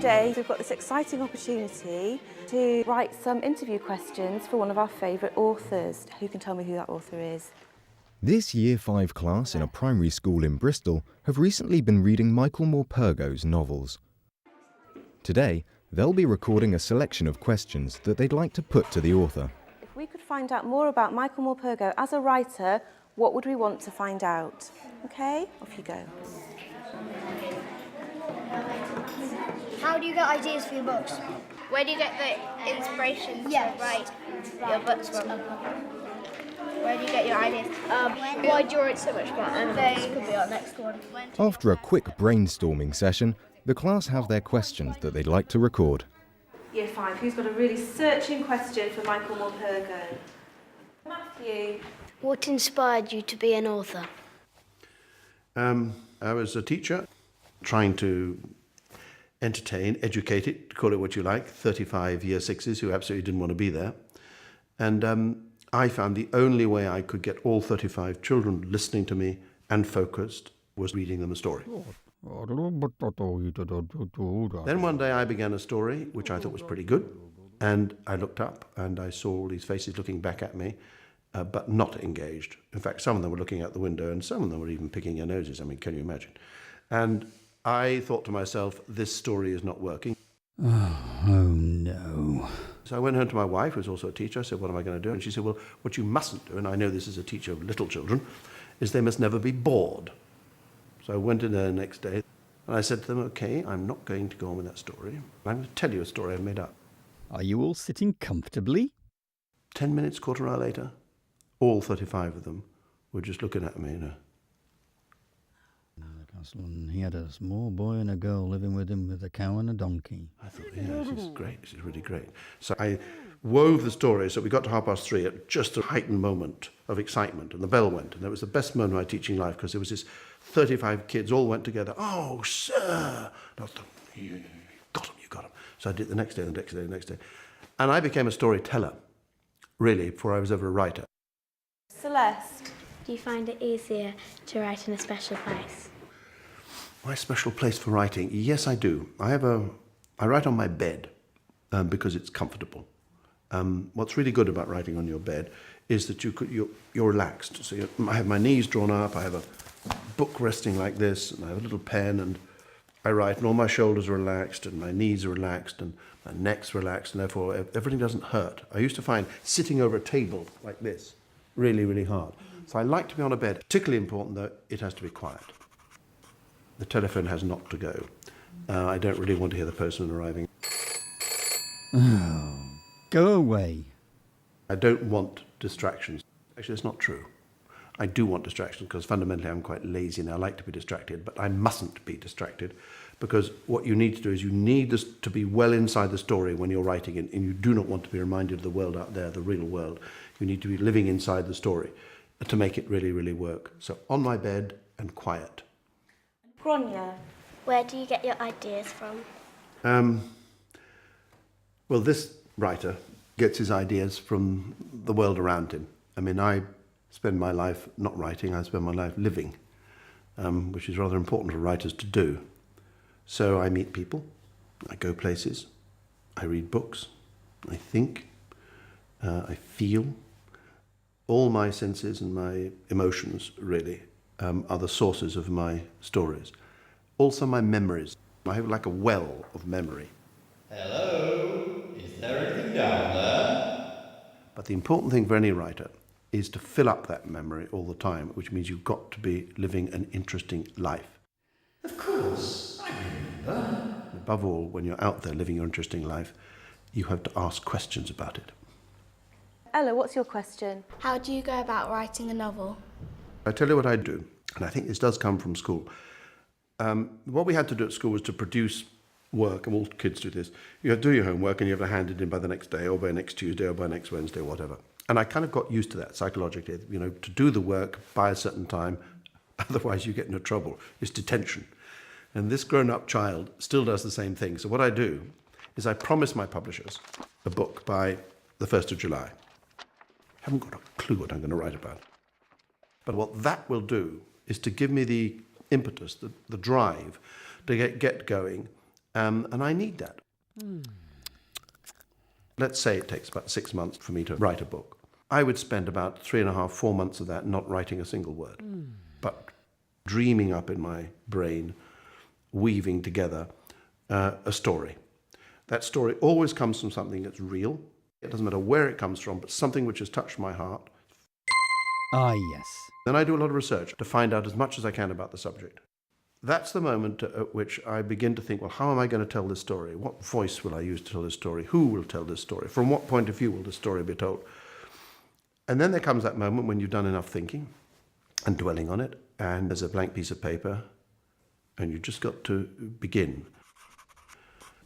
today we've got this exciting opportunity to write some interview questions for one of our favourite authors. Who can tell me who that author is? This Year 5 class in a primary school in Bristol have recently been reading Michael Morpurgo's novels. Today, they'll be recording a selection of questions that they'd like to put to the author. If we could find out more about Michael Morpurgo as a writer, what would we want to find out? OK, off you go. How do you get ideas for your books? Where do you get the inspiration to write your books from? Where do you get your ideas? Why do you write so much about animals? Could be our next one. After a quick brainstorming session, the class have their questions that they'd like to record. Year 5, who's got a really searching question for Michael Morpurgo? Matthew. What inspired you to be an author? I was a teacher trying to entertain, educate it, call it what you like, 35 year sixes who absolutely didn't want to be there. And I found the only way I could get all 35 children listening to me and focused was reading them a story. Then one day I began a story which I thought was pretty good, and I looked up and I saw all these faces looking back at me, but not engaged. In fact, some of them were looking out the window and some of them were even picking their noses. I mean, can you imagine? And I thought to myself, this story is not working. Oh no. So I went home to my wife, who was also a teacher. I said, what am I going to do? And she said, well, what you mustn't do, and I know this is a teacher of little children, is they must never be bored. So I went in there the next day and I said to them, okay, I'm not going to go on with that story. I'm going to tell you a story I've made up. Are you all sitting comfortably? 10 minutes, quarter hour later, all 35 of them were just looking at me, And he had a small boy and a girl living with him with a cow and a donkey. I thought, yeah, this is great. This is really great. So I wove the story so we got to 3:30 at just a heightened moment of excitement, and the bell went, and that was the best moment of my teaching life because there was this 35 kids all went together. Oh, sir! And I thought, you got him. So I did it the next day, the next day, the next day. And I became a storyteller, really, before I was ever a writer. Celeste. Do you find it easier to write in a special place? My special place for writing? Yes, I do. I write on my bed because it's comfortable. What's really good about writing on your bed is that you're relaxed. So I have my knees drawn up, I have a book resting like this, and I have a little pen, and I write, and all my shoulders are relaxed, and my knees are relaxed, and my neck's relaxed, and therefore everything doesn't hurt. I used to find sitting over a table like this really, really hard. So I like to be on a bed. Particularly important, though, it has to be quiet. The telephone has not to go. I don't really want to hear the postman arriving. Oh, go away. I don't want distractions. Actually, it's not true. I do want distractions because fundamentally I'm quite lazy and I like to be distracted, but I mustn't be distracted because what you need to do is you need this to be well inside the story when you're writing it, and you do not want to be reminded of the world out there, the real world. You need to be living inside the story to make it really, really work. So on my bed and quiet. Grania. Where do you get your ideas from? Well, this writer gets his ideas from the world around him. I mean, I spend my life not writing, I spend my life living, which is rather important for writers to do. So I meet people, I go places, I read books, I think, I feel. All my senses and my emotions, really, are the sources of my stories. Also my memories. I have like a well of memory. Hello? Is there anything down there? But the important thing for any writer is to fill up that memory all the time, which means you've got to be living an interesting life. Of course, I remember. Above all, when you're out there living your interesting life, you have to ask questions about it. Ella, what's your question? How do you go about writing a novel? I tell you what I do, and I think this does come from school. What we had to do at school was to produce work, and all kids do this. You have to do your homework and you have to hand it in by the next day or by next Tuesday or by next Wednesday or whatever. And I kind of got used to that psychologically, to do the work by a certain time, otherwise you get into trouble. It's detention. And this grown-up child still does the same thing. So what I do is I promise my publishers a book by the 1st of July. I haven't got a clue what I'm going to write about. But what that will do is to give me the impetus, the drive to get going And I need that. Let's say it takes about 6 months for me to write a book. I would spend about 3.5, 4 months of that not writing a single word, but dreaming up in my brain, weaving together a story. That story always comes from something that's real. It doesn't matter where it comes from, but something which has touched my heart. Ah, yes. Then I do a lot of research to find out as much as I can about the subject. That's the moment at which I begin to think, well, how am I going to tell this story? What voice will I use to tell this story? Who will tell this story? From what point of view will this story be told? And then there comes that moment when you've done enough thinking and dwelling on it, and there's a blank piece of paper, and you've just got to begin.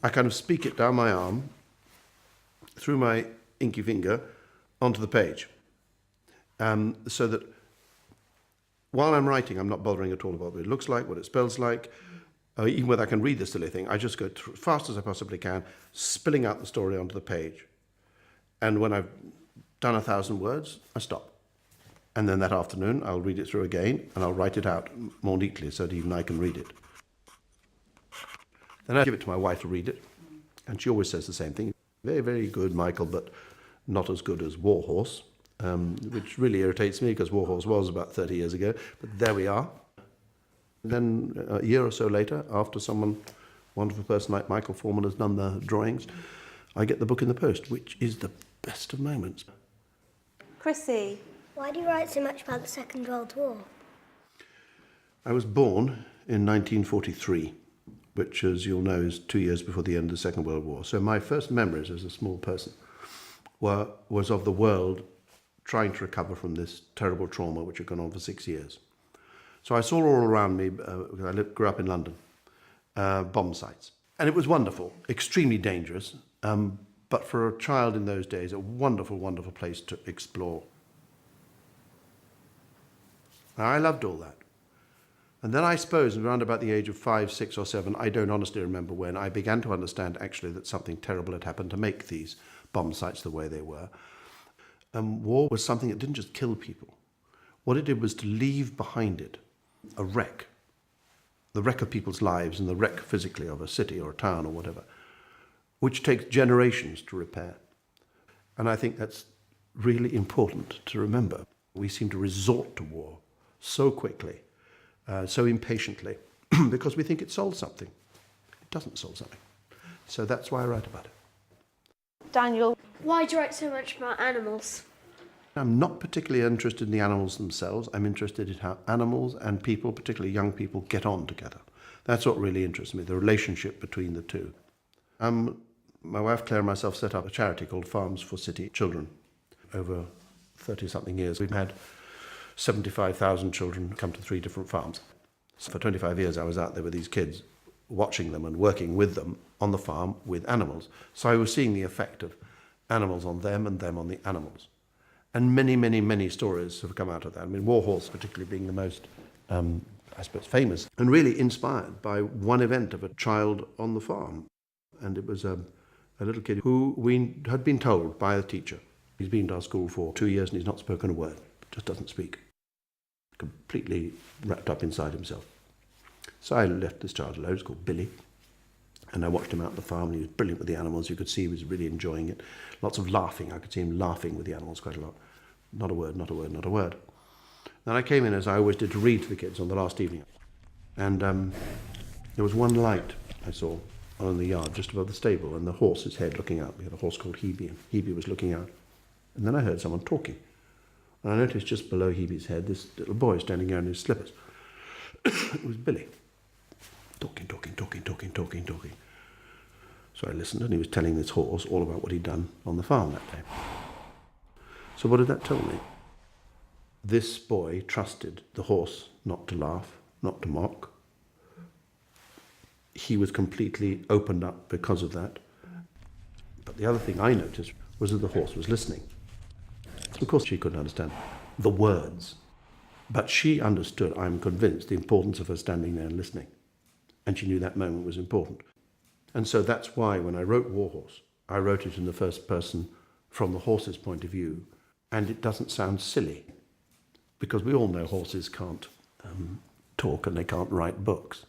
I kind of speak it down my arm, through my inky finger, onto the page, so that while I'm writing, I'm not bothering at all about what it looks like, what it spells like, even whether I can read the silly thing. I just go as fast as I possibly can, spilling out the story onto the page. And when I've done 1,000 words, I stop. And then that afternoon, I'll read it through again, and I'll write it out more neatly so that even I can read it. Then I give it to my wife to read it, and she always says the same thing. Very, very good, Michael, but not as good as Warhorse, which really irritates me because Warhorse was about 30 years ago, but there we are. Then a year or so later, after someone, wonderful person like Michael Foreman has done the drawings, I get the book in the post, which is the best of moments. Chrissy. Why do you write so much about the Second World War? I was born in 1943, which, as you'll know, is 2 years before the end of the Second World War. So my first memories as a small person was of the world trying to recover from this terrible trauma which had gone on for 6 years. So I saw all around me, because I grew up in London, bomb sites. And it was wonderful, extremely dangerous, but for a child in those days, a wonderful, wonderful place to explore. Now, I loved all that. And then I suppose around about the age of 5, 6 or 7, I don't honestly remember when, I began to understand actually that something terrible had happened to make these bomb sites the way they were. War was something that didn't just kill people. What it did was to leave behind it a wreck, the wreck of people's lives and the wreck physically of a city or a town or whatever, which takes generations to repair. And I think that's really important to remember. We seem to resort to war so quickly, so impatiently, because we think it solves something. It doesn't solve something. So that's why I write about it. Daniel. Why do you write so much about animals? I'm not particularly interested in the animals themselves. I'm interested in how animals and people, particularly young people, get on together. That's what really interests me, the relationship between the two. My wife Claire and myself set up a charity called Farms for City Children. Over 30-something years, we've had 75,000 children come to 3 different farms. So for 25 years, I was out there with these kids, watching them and working with them on the farm with animals. So I was seeing the effect of animals on them and them on the animals. And many, many, many stories have come out of that. I mean, Warhorse particularly being the most, I suppose, famous and really inspired by one event of a child on the farm. And it was a little kid who we had been told by the teacher, he's been to our school for 2 years and he's not spoken a word, just doesn't speak, completely wrapped up inside himself. So I left this child alone. It's called Billy. And I watched him out on the farm, and he was brilliant with the animals. You could see he was really enjoying it. Lots of laughing. I could see him laughing with the animals quite a lot. Not a word, not a word, not a word. Then I came in, as I always did, to read to the kids on the last evening. And there was one light I saw on the yard just above the stable, and the horse's head looking out. We had a horse called Hebe, and Hebe was looking out. And then I heard someone talking. And I noticed just below Hebe's head this little boy standing there in his slippers. It was Billy. Talking. So I listened, and he was telling this horse all about what he'd done on the farm that day. So what did that tell me? This boy trusted the horse not to laugh, not to mock. He was completely opened up because of that. But the other thing I noticed was that the horse was listening. Of course, she couldn't understand the words, but she understood, I'm convinced, the importance of her standing there and listening. And she knew that moment was important. And so that's why when I wrote Warhorse, I wrote it in the first person from the horse's point of view, and it doesn't sound silly, because we all know horses can't talk and they can't write books.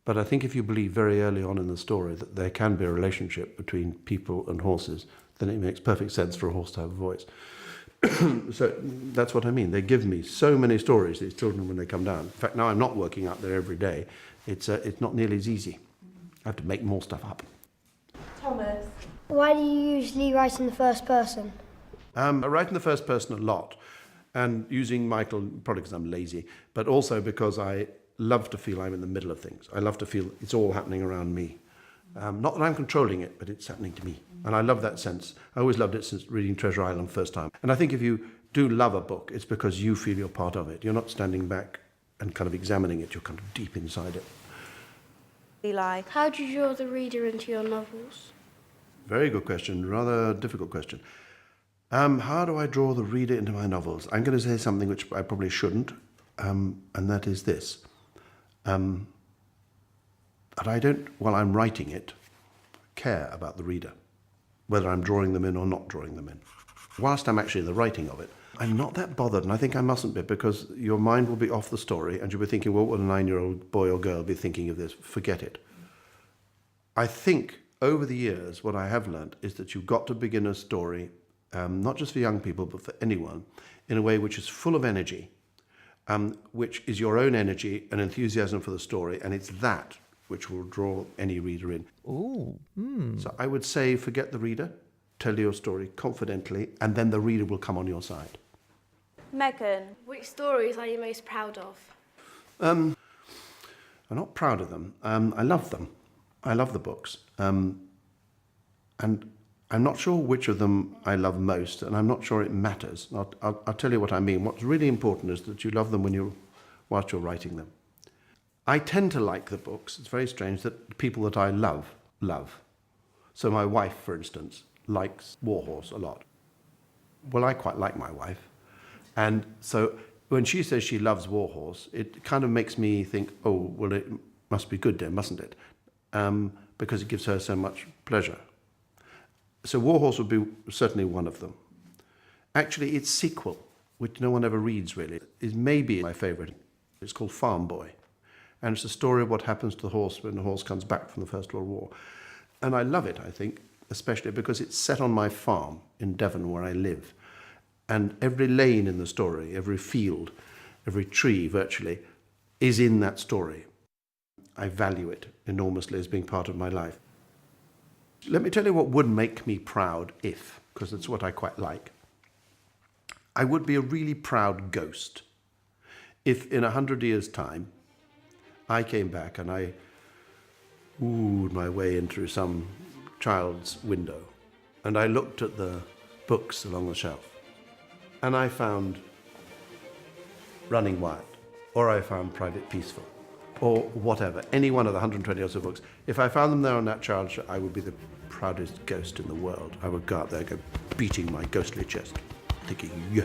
But I think if you believe very early on in the story that there can be a relationship between people and horses, then it makes perfect sense for a horse to have a voice. So that's what I mean. They give me so many stories, these children, when they come down. In fact, now I'm not working out there every day. It's not nearly as easy. I have to make more stuff up. Thomas. Why do you usually write in the first person? I write in the first person a lot, and using Michael, probably because I'm lazy, but also because I love to feel I'm in the middle of things. I love to feel it's all happening around me. Not that I'm controlling it, but it's happening to me. And I love that sense. I always loved it since reading Treasure Island first time. And I think if you do love a book, it's because you feel you're part of it. You're not standing back and kind of examining it. You're kind of deep inside it. Eli. How do you draw the reader into your novels? Very good question. Rather difficult question. How do I draw the reader into my novels? I'm going to say something which I probably shouldn't, and that is this. That I don't, while I'm writing it, care about the reader, whether I'm drawing them in or not drawing them in. Whilst I'm actually in the writing of it, I'm not that bothered, and I think I mustn't be, because your mind will be off the story, and you'll be thinking, well, what would a 9-year-old boy or girl be thinking of this? Forget it. I think, over the years, what I have learnt is that you've got to begin a story, not just for young people, but for anyone, in a way which is full of energy, which is your own energy and enthusiasm for the story, and it's that which will draw any reader in. Ooh. So I would say forget the reader, tell your story confidently, and then the reader will come on your side. Megan. Which stories are you most proud of? I'm not proud of them. I love them. I love the books. And I'm not sure which of them I love most, and I'm not sure it matters. I'll tell you what I mean. What's really important is that you love them whilst you're writing them. I tend to like the books. It's very strange that people that I love. So my wife, for instance, likes Warhorse a lot. Well, I quite like my wife. And so when she says she loves Warhorse, it kind of makes me think, oh, well, it must be good then, mustn't it? Because it gives her so much pleasure. So Warhorse would be certainly one of them. Actually, its sequel, which no one ever reads really, is maybe my favourite. It's called Farm Boy. And it's a story of what happens to the horse when the horse comes back from the First World War. And I love it, I think, especially because it's set on my farm in Devon where I live. And every lane in the story, every field, every tree virtually, is in that story. I value it enormously as being part of my life. Let me tell you what would make me proud because it's what I quite like. I would be a really proud ghost if in 100 years' time I came back and I oohed my way in through some child's window and I looked at the books along the shelf and I found Running Wild, or I found Private Peaceful, or whatever, any one of the 120 or so books. If I found them there on that child's shelf, I would be the proudest ghost in the world. I would go out there, go beating my ghostly chest, thinking, yeah.